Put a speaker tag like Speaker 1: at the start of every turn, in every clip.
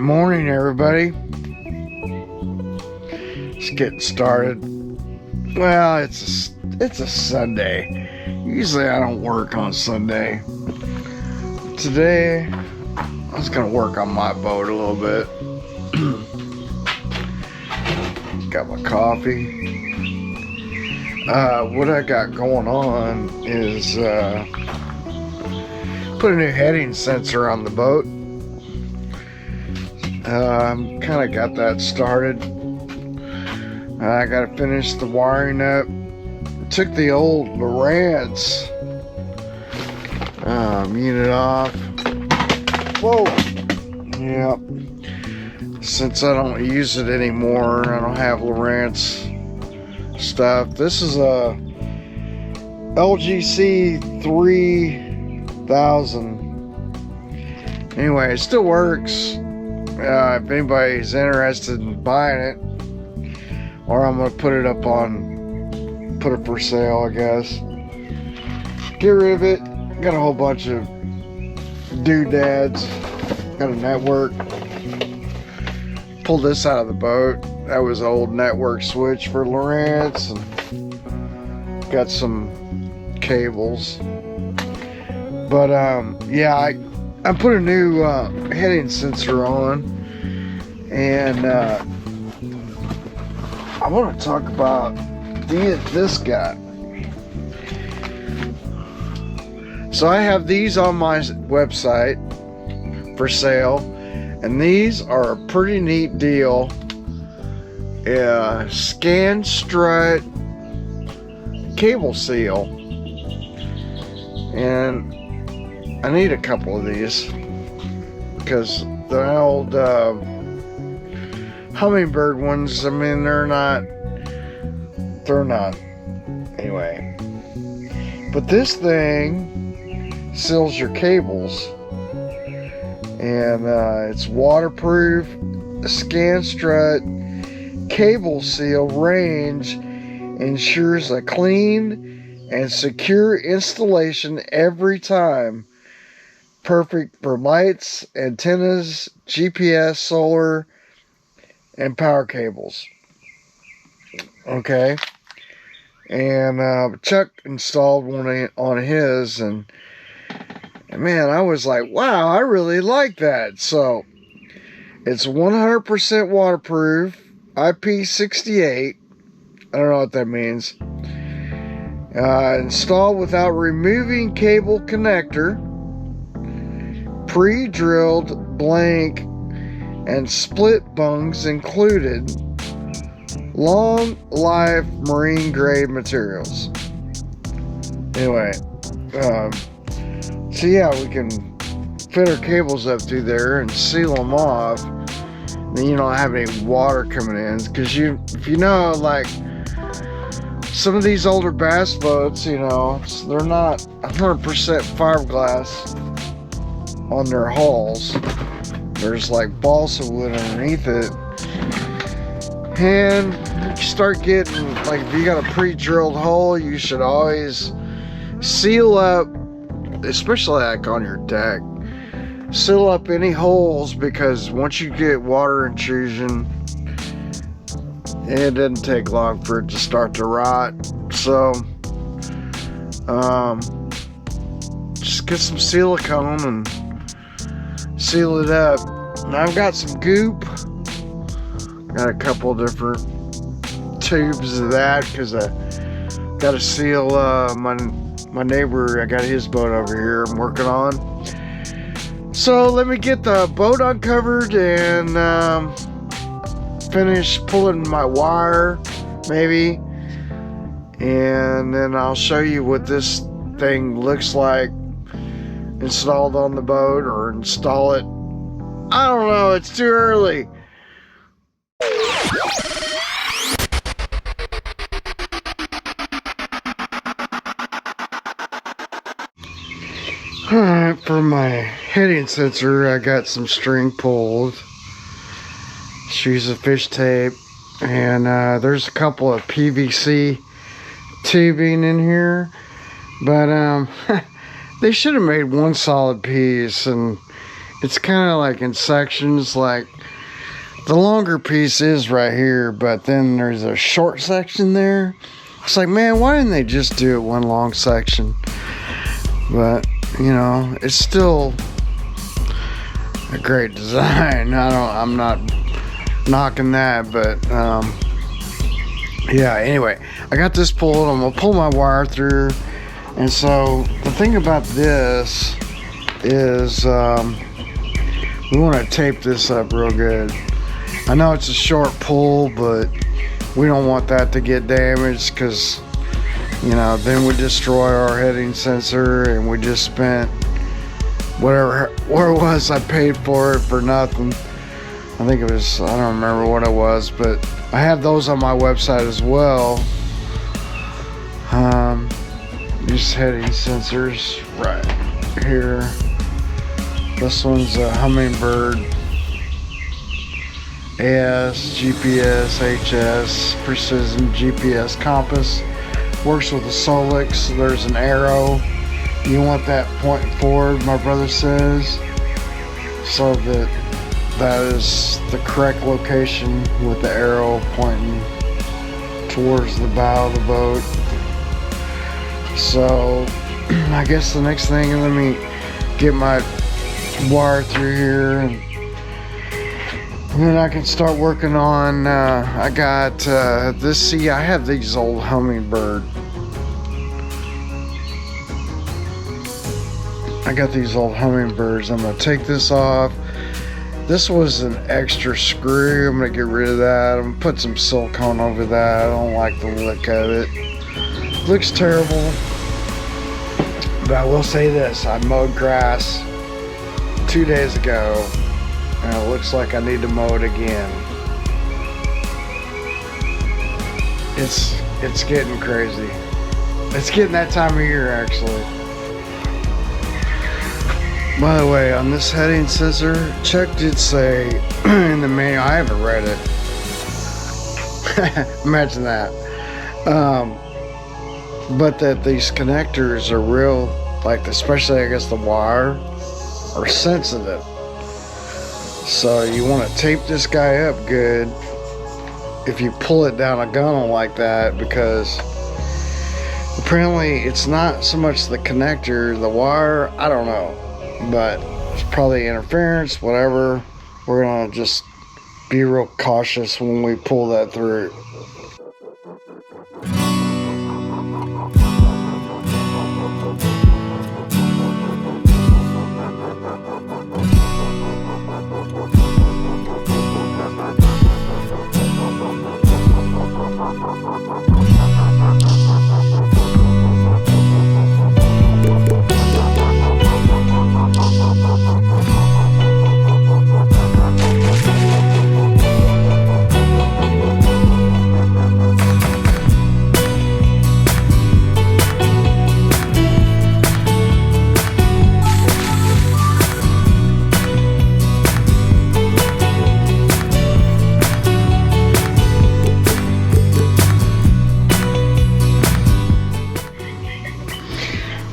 Speaker 1: Morning, everybody. Just getting started. Well, it's a Sunday. Usually I don't work on Sunday. Today I was gonna work on my boat a little bit. Got my coffee. What I got going on is put a new heading sensor on the boat. Kind of got that started. I got to finish the wiring up. Took the old Lowrance unit off. Whoa! Yep. Since I don't use it anymore, I don't have Lowrance stuff. This is a LGC 3000. Anyway, it still works. If anybody's interested in buying it, or I'm gonna put it for sale, I guess. Get rid of it. Got a whole bunch of doodads. Got a network. Pulled this out of the boat. That was an old network switch for Lowrance, and got some cables. But yeah, I put a new heading sensor on, and I want to talk about this guy. So I have these on my website for sale, and these are a pretty neat deal. Scanstrut cable seal, and I need a couple of these because the old hummingbird ones, I mean, they're not anyway. But this thing seals your cables, and it's waterproof. The Scanstrut cable seal range ensures a clean and secure installation every time. Perfect for lights, antennas, GPS, solar, and power cables. Okay. And Chuck installed one on his, and man, I was like, wow, I really like that. So it's 100% waterproof, IP68. I don't know what that means. Installed without removing cable connector. Pre-drilled blank and split bungs included. Long life marine grade materials. Anyway, so yeah, we can fit our cables up through there and seal them off. Then you don't have any water coming in, because if you know, like some of these older bass boats, you know, they're not 100% fiberglass on their hulls. There's like balsa wood underneath it, and you start getting, like, if you got a pre-drilled hole, you should always seal up, especially like on your deck, seal up any holes, because once you get water intrusion, it doesn't take long for it to start to rot. So just get some silicone and seal it up. And I've got some goop. Got a couple different tubes of that, because I got to seal my neighbor. I got his boat over here I'm working on. So let me get the boat uncovered and finish pulling my wire, maybe, and then I'll show you what this thing looks like installed on the boat, or install it. I don't know, it's too early. Alright, for my heading sensor, I got some string pulled. Use of fish tape, and there's a couple of PVC tubing in here, but they should have made one solid piece and it's kind of like in sections. Like the longer piece is right here, but then there's a short section there. It's like, man, why didn't they just do it one long section? But you know, it's still a great design. I'm not knocking that, but yeah. Anyway, I got this pulled. I'm gonna pull my wire through, and so the thing about this is we want to tape this up real good. I know it's a short pull, but we don't want that to get damaged, because you know, then we destroy our heading sensor, and we just spent where it was I paid for it for nothing. I think it was, I don't remember what it was, but I have those on my website as well. These heading sensors right here. This one's a Humminbird AS, GPS, HS, Precision GPS compass. Works with the Solix. There's an arrow. You want that pointing forward, my brother says, so that is the correct location with the arrow pointing towards the bow of the boat. So I guess the next thing, let me get my wire through here, and then I can start working on, I got this, see, I have these old Humminbird. I got these old Humminbirds. I'm going to take this off. This was an extra screw. I'm going to get rid of that. I'm going to put some silicone over that. I don't like the look of it. Looks terrible. But I will say this. I mowed grass 2 days ago, and it looks like I need to mow it again. It's getting crazy. It's getting that time of year, actually. By the way, on this heading sensor, Chuck did say in the manual, I haven't read it. Imagine that. But that these connectors are real, like especially I guess the wire, are sensitive. So you want to tape this guy up good if you pull it down a gunnel like that, because apparently it's not so much the connector, the wire, I don't know, but it's probably interference, whatever. We're gonna just be real cautious when we pull that through.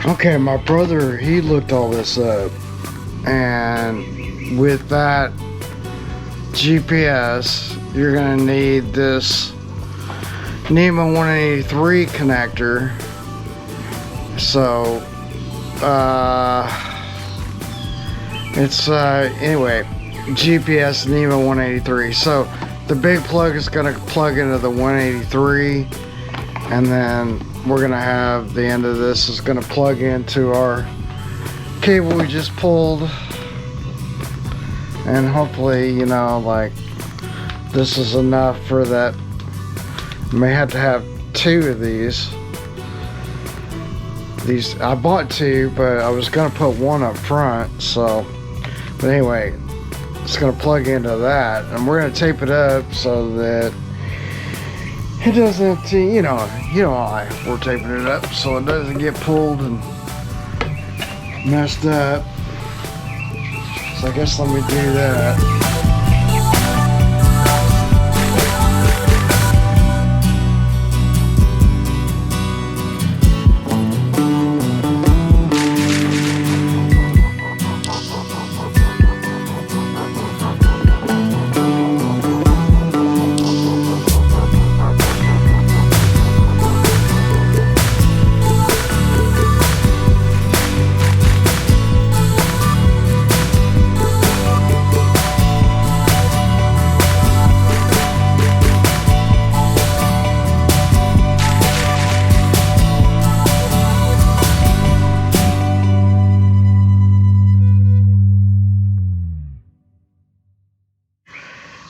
Speaker 1: Okay, my brother, he looked all this up, and with that GPS, you're gonna need this NEMA 183 connector. So it's anyway, GPS NEMA 183. So the big plug is gonna plug into the 183, and then we're gonna have the end of this is gonna plug into our cable we just pulled, and hopefully, you know, like this is enough for that. May have to have two of these. I bought two, but I was gonna put one up front. So, but anyway, it's gonna plug into that, and we're gonna tape it up so that it doesn't, you know why we're taping it up, so it doesn't get pulled and messed up. So I guess let me do that.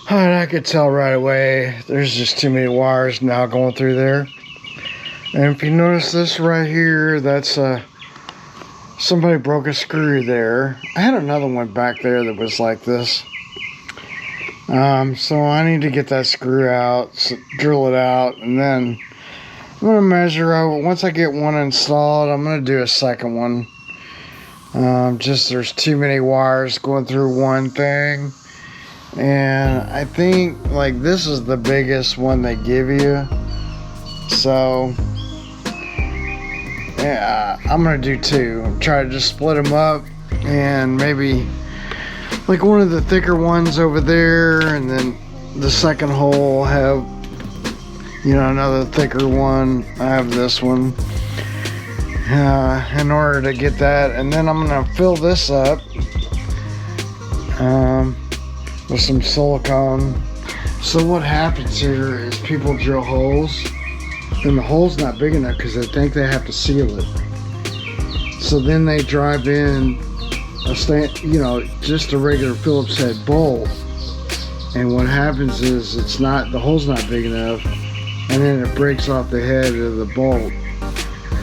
Speaker 1: Alright, I could tell right away there's just too many wires now going through there. And if you notice this right here, that's somebody broke a screw there. I had another one back there that was like this. So I need to get that screw out, drill it out, and then I'm going to measure out. Once I get one installed, I'm going to do a second one. Just there's too many wires going through one thing. And I think like this is the biggest one they give you. So yeah, I'm going to do two. Try to just split them up and maybe like one of the thicker ones over there, and then the second hole have, you know, another thicker one. I have this one in order to get that, and then I'm gonna fill this up with some silicone. So what happens here is people drill holes, and the hole's not big enough because they think they have to seal it. So then they drive in just a regular Phillips head bolt, and what happens is the hole's not big enough, and then it breaks off the head of the bolt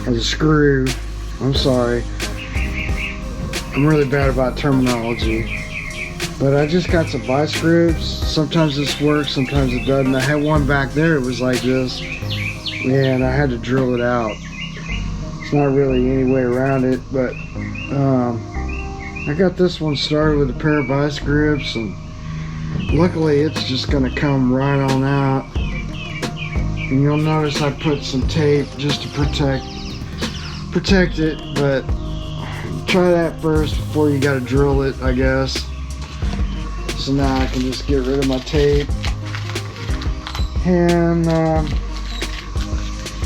Speaker 1: or the screw. I'm sorry, I'm really bad about terminology, but I just got some vice grips. Sometimes this works, sometimes it doesn't. I had one back there, it was like this, and I had to drill it out. It's not really any way around it, but I got this one started with a pair of vice grips, and luckily it's just going to come right on out. And you'll notice I put some tape just to protect it, but try that first before you got to drill it, I guess. So now I can just get rid of my tape, and I'm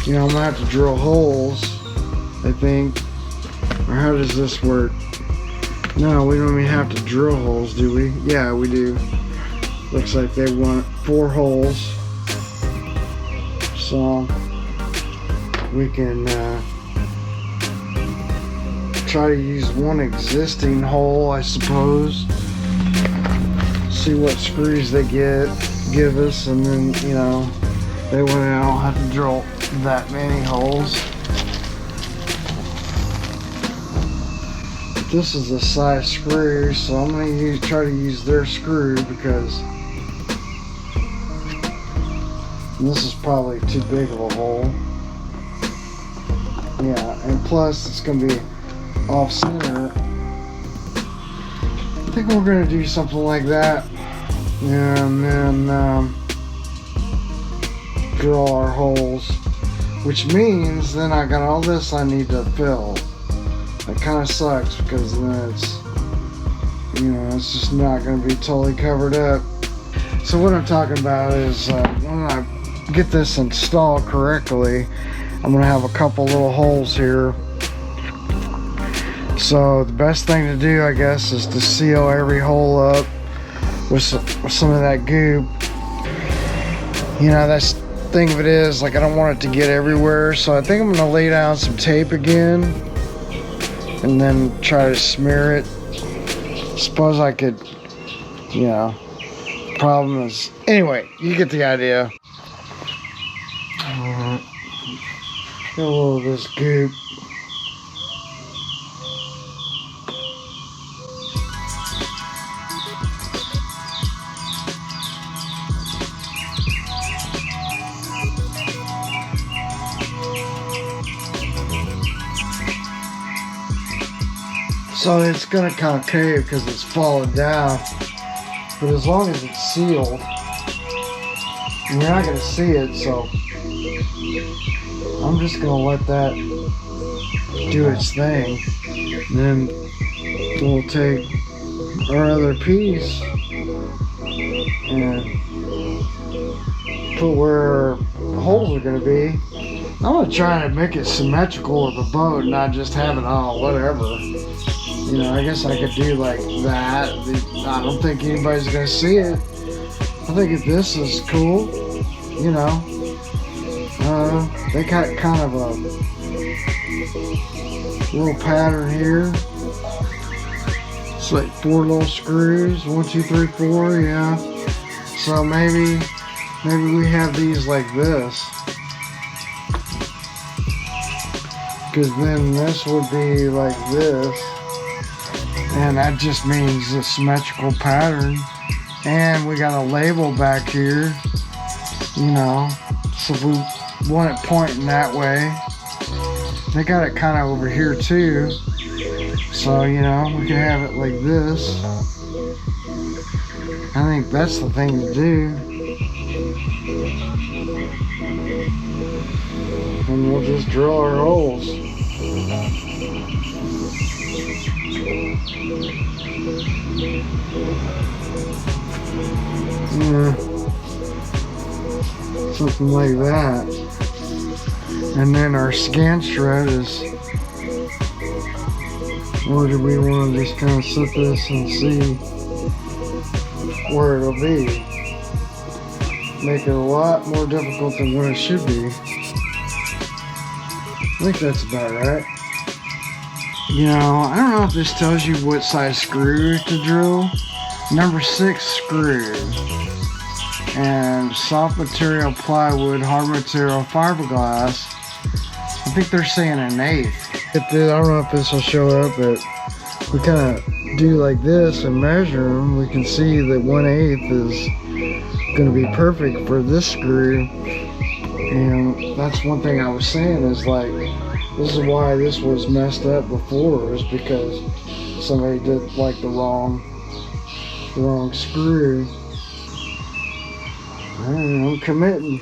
Speaker 1: going to have to drill holes, I think. Or how does this work? No, we don't even have to drill holes, do we? Yeah, we do. Looks like they want 4 holes. So we can try to use one existing hole, I suppose. See what screws they give us, and then, that way I don't have to drill that many holes. This is the size screw, so I'm going to try to use their screw, because this is probably too big of a hole. Yeah, and plus it's going to be off center. I think we're going to do something like that, and then drill our holes, which means then I got all this I need to fill. It kind of sucks, because then it's just not going to be totally covered up. So what I'm talking about is when I get this installed correctly, I'm going to have a couple little holes here. So the best thing to do, I guess, is to seal every hole up with some of that goop. That's the thing of it is, like, I don't want it to get everywhere, so I think I'm going to lay down some tape again and then try to smear it. Suppose I could, problem is, anyway, you get the idea. Get a little of this goop. So it's gonna kind of cave because it's falling down, but as long as it's sealed, you're not gonna see it, so I'm just gonna let that do its thing. And then we'll take our other piece and put where our holes are gonna be. I'm gonna try to make it symmetrical with the boat, not just have it all whatever. I guess I could do like that. I don't think anybody's gonna see it. I think if this is cool, they got kind of a little pattern here. It's like 4 little screws, 1, 2, 3, 4, yeah. So maybe we have these like this, because then this would be like this, and that just means a symmetrical pattern. And we got a label back here, you know, so we want it pointing that way. They got it kind of over here too, so you know, we can have it like this. I think that's the thing to do. And we'll just drill our holes. Yeah. Something like that. And then our Scanstrut is, or do we want to just kind of set this and see where it'll be? Make it a lot more difficult than what it should be. I think that's about right. You know, I don't know if this tells you what size screw to drill. Number 6 screw. And soft material plywood, hard material fiberglass. I think they're saying 1/8. I don't know if this will show up, but we kind of do like this and measure them. We can see that 1/8 is going to be perfect for this screw. And that's one thing I was saying is like, this is why this was messed up before, is because somebody did like the wrong screw. I'm committing.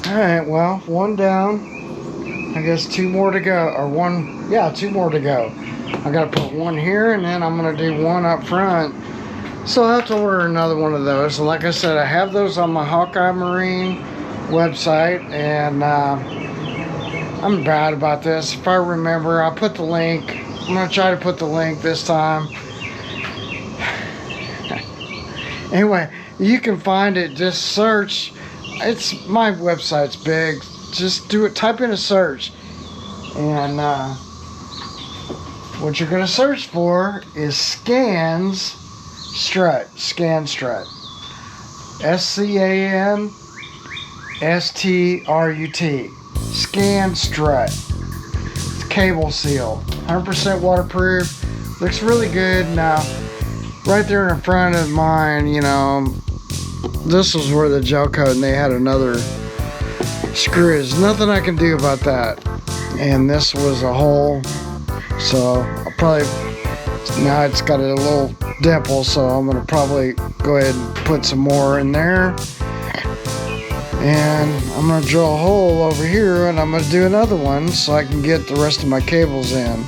Speaker 1: Alright, well, one down. I guess 2 more to go. Or 2 more to go. I gotta put one here, and then I'm gonna do one up front. So I'll have to order another one of those. And like I said, I have those on my Hawkeye Marine website, and I'm bad about this. If I remember, I'll put the link. I'm gonna try to put the link this time. Anyway, you can find it. Just search. It's my website's big. Just do it. Type in a search, and what you're gonna search for is Scanstrut. Scanstrut. SCANSTRUT. Scanstrut. It's cable seal. 100% waterproof. Looks really good. Now, right there in front of mine, you know, this was where the gel coat, and they had another screw. There's nothing I can do about that. And this was a hole, so I'll probably, now it's got a little dimple, so I'm gonna probably go ahead and put some more in there. And I'm gonna drill a hole over here, and I'm gonna do another one so I can get the rest of my cables in.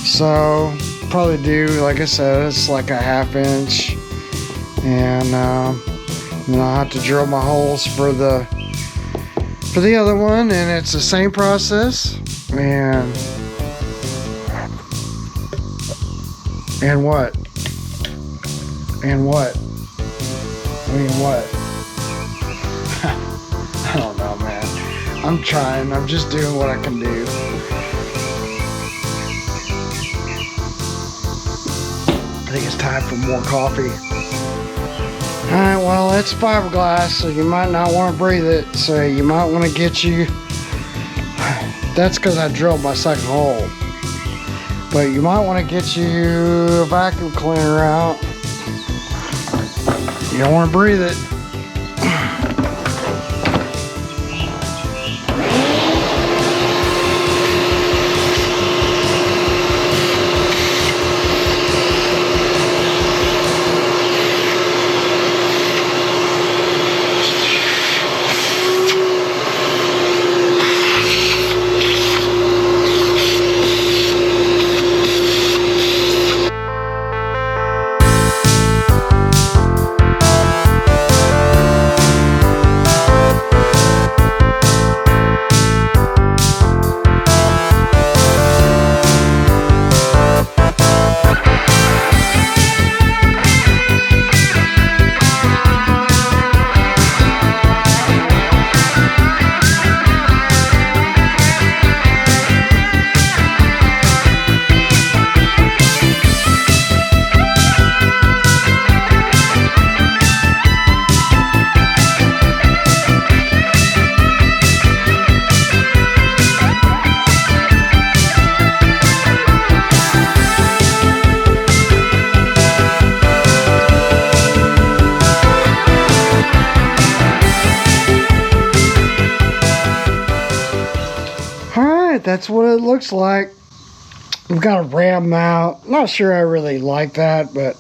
Speaker 1: So probably do, like I said, it's like a 1/2 inch. And then I'll have to drill my holes for the for the other one, and it's the same process. And what? And what? I mean, what? I don't know, man. I'm trying. I'm just doing what I can do. I think it's time for more coffee. Alright, well, it's fiberglass, so you might not want to breathe it. So you might want to get you... That's because I drilled my second hole. But you might want to get you a vacuum cleaner out. You don't want to breathe it. That's what it looks like. We've got a ram mount. Not sure I really like that, but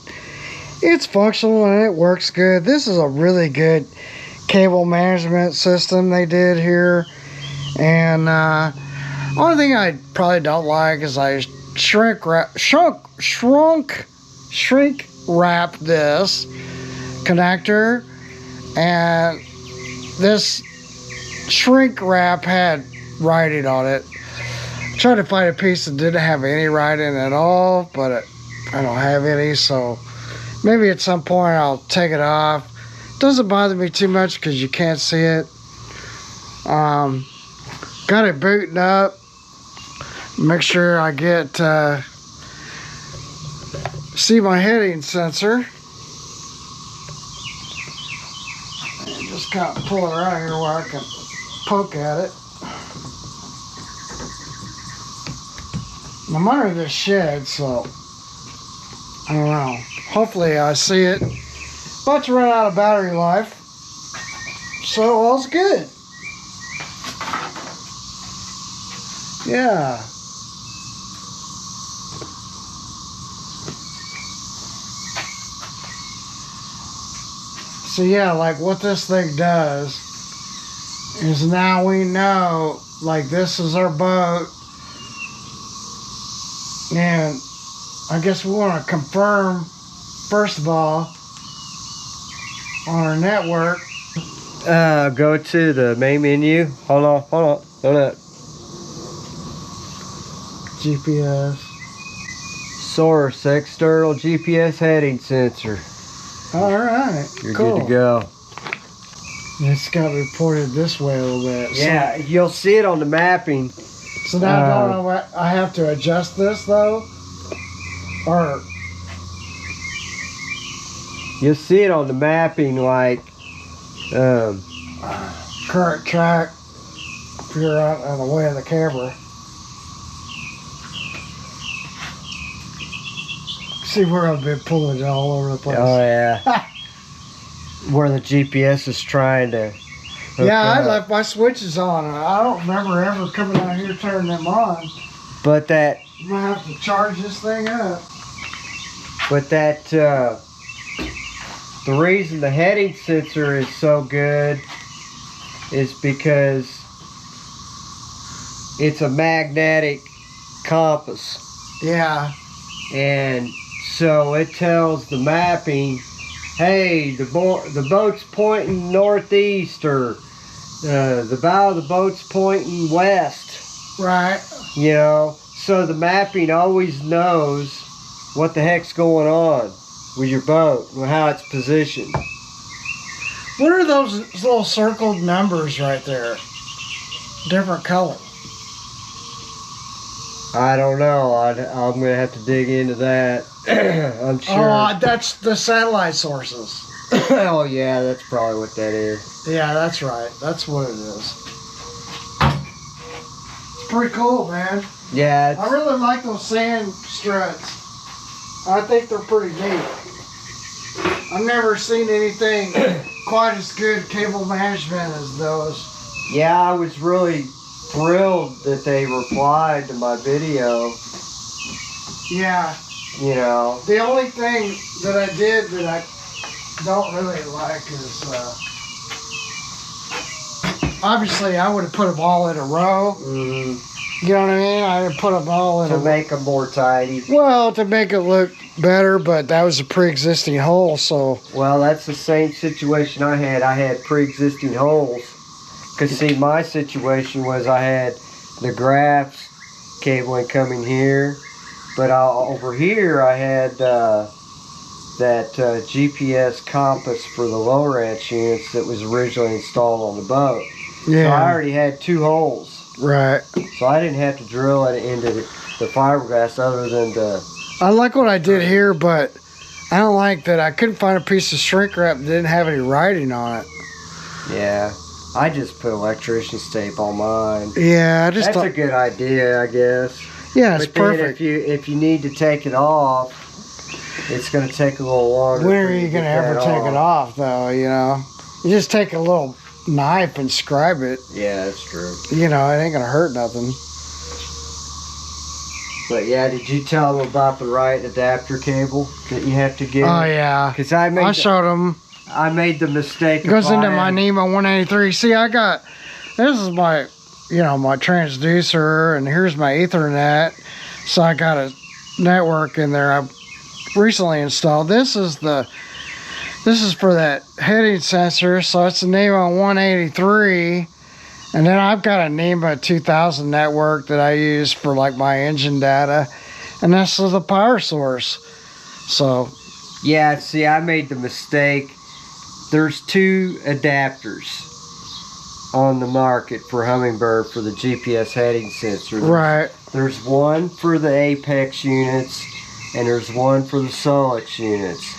Speaker 1: it's functional and it works good. This is a really good cable management system they did here. And only thing I probably don't like is I shrink wrap this connector, and this shrink wrap had writing on it. Tried to find a piece that didn't have any writing at all, but I don't have any, so maybe at some point I'll take it off. Doesn't bother me too much because you can't see it. Got it booting up. Make sure I get see my heading sensor. And just kind of pull it around here where I can poke at it. I'm under this shed, so I don't know. Hopefully I see it. About to run out of battery life, so all's good. Yeah. So yeah, like what this thing does is now we know, like, this is our boat. And I guess we want to confirm, first of all, on our network.
Speaker 2: Go to the main menu. Hold on.
Speaker 1: GPS.
Speaker 2: Source, external GPS heading sensor.
Speaker 1: Alright,
Speaker 2: You're
Speaker 1: cool.
Speaker 2: good to go.
Speaker 1: It's got to be pointed this way a little bit.
Speaker 2: Yeah, you'll see it on the mapping.
Speaker 1: So now I don't know what, I have to adjust this though? Or...
Speaker 2: You'll see it on the mapping, like...
Speaker 1: current track, if you're out on the way of the camera. See where I've been pulling it all over the place.
Speaker 2: Oh yeah. Where the GPS is trying to...
Speaker 1: Yeah, I left my switches on. I don't remember ever coming out here turning them on.
Speaker 2: But that...
Speaker 1: I'm going to have to charge this thing up.
Speaker 2: But that... the reason the heading sensor is so good is because it's a magnetic compass.
Speaker 1: Yeah.
Speaker 2: And so it tells the mapping, hey, the boat's pointing northeast, or The bow of the boat's pointing west.
Speaker 1: Right.
Speaker 2: You know, so the mapping always knows what the heck's going on with your boat and how it's positioned.
Speaker 1: What are those little circled numbers right there? Different color.
Speaker 2: I don't know. I'm going to have to dig into that. I'm sure.
Speaker 1: Oh, that's the satellite sources.
Speaker 2: Oh, yeah, that's probably what that is.
Speaker 1: Yeah, that's right. That's what it is. It's pretty cool, man.
Speaker 2: Yeah.
Speaker 1: I really like those sand struts. I think they're pretty neat. I've never seen anything quite as good cable management as those.
Speaker 2: Yeah, I was really thrilled that they replied to my video.
Speaker 1: Yeah.
Speaker 2: You know.
Speaker 1: The only thing that I did that I don't really like is, obviously I would have put them all in a row.
Speaker 2: Mm-hmm.
Speaker 1: You know what I mean? I would put them all in
Speaker 2: to make them more tidy.
Speaker 1: Well, to make it look better, but that was a pre-existing hole, so.
Speaker 2: Well, that's the same situation I had. I had pre-existing holes. Because, see, my situation was I had the graphs cabling coming here. But over here, I had that GPS compass for the low ranch units that was originally installed on the boat.
Speaker 1: Yeah.
Speaker 2: So I already had 2 holes.
Speaker 1: Right.
Speaker 2: So I didn't have to drill it into the fiberglass other than the...
Speaker 1: I like what I did here, but I don't like that I couldn't find a piece of shrink wrap that didn't have any writing on it.
Speaker 2: Yeah. I just put electrician's tape on mine.
Speaker 1: Yeah, I just
Speaker 2: That's a good idea, I guess.
Speaker 1: Yeah, it's
Speaker 2: but then
Speaker 1: perfect.
Speaker 2: if you need to take it off, it's going to take a little longer.
Speaker 1: When are you going to ever take it off, though, you know? You just take a little knife and scribe it.
Speaker 2: Yeah, that's true.
Speaker 1: You know, it ain't going to hurt nothing.
Speaker 2: But yeah, did you tell them about the right adapter cable that you have to get?
Speaker 1: Oh, yeah.
Speaker 2: Because
Speaker 1: I showed them.
Speaker 2: I made the mistake.
Speaker 1: It goes into my NEMA 183. See, this is my, you know, my transducer, and here's my Ethernet. So I got a network in there I recently installed. This is for that heading sensor, so it's a NEMA 183. And then I've got a NEMA 2000 network that I use for like my engine data. And this is the power source. So.
Speaker 2: Yeah, see, I made the mistake. There's 2 adapters on the market for Humminbird for the GPS heading sensor.
Speaker 1: Right.
Speaker 2: There's one for the Apex units, and there's one for the Solix units.